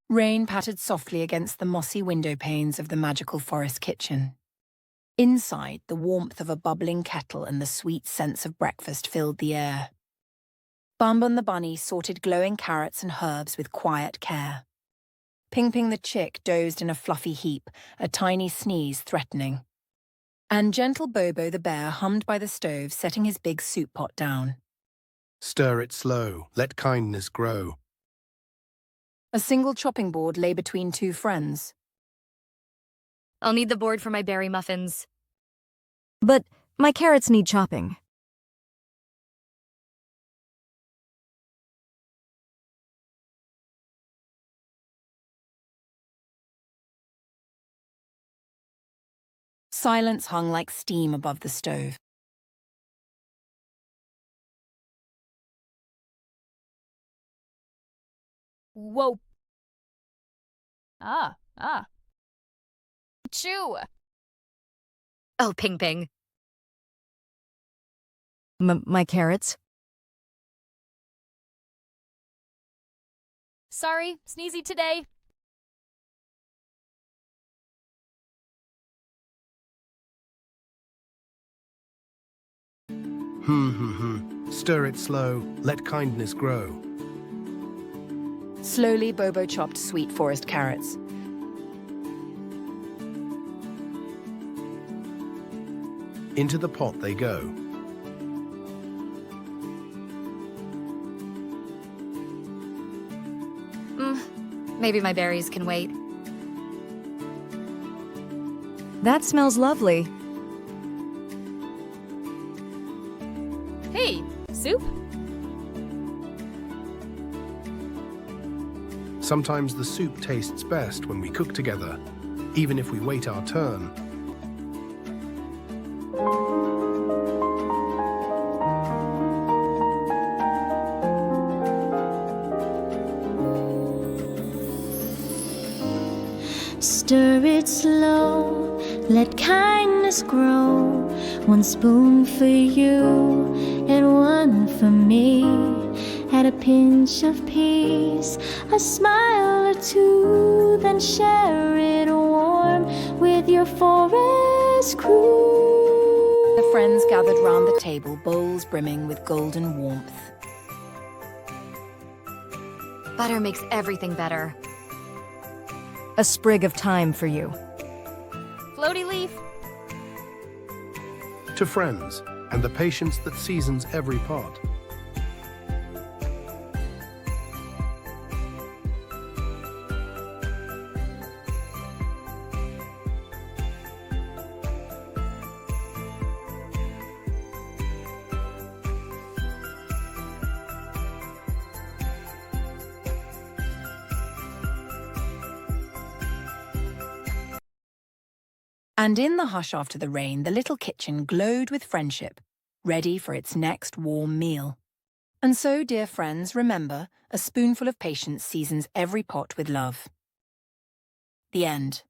Rain pattered softly against the mossy window panes of the magical forest kitchen. Inside, the warmth of a bubbling kettle and the sweet scents of breakfast filled the air. Bonbon the bunny sorted glowing carrots and herbs with quiet care. Ping Ping the chick dozed in a fluffy heap, a tiny sneeze threatening. And gentle Bobo the bear hummed by the stove, setting his big soup pot down. Stir it slow, let kindness grow. A single chopping board lay between two friends. I'll need the board for my berry muffins. But my carrots need chopping. Silence hung like steam above the stove. Whoa. Chew. Oh, Ping Ping. My carrots? Sorry, sneezy today. Stir it slow, let kindness grow. Slowly, Bobo chopped sweet forest carrots. Into the pot they go. Maybe my berries can wait. That smells lovely. Hey, soup? Sometimes the soup tastes best when we cook together, even if we wait our turn. Stir it slow, let kindness grow. One spoon for you and one for me. Add a pinch of peace, a smile or two, then share it warm with your forest crew. The friends gathered round the table, bowls brimming with golden warmth. Butter makes everything better. A sprig of thyme for you. Floaty leaf? To friends, and the patience that seasons every pot. And in the hush after the rain, the little kitchen glowed with friendship, ready for its next warm meal. And so, dear friends, remember, a spoonful of patience seasons every pot with love. The end.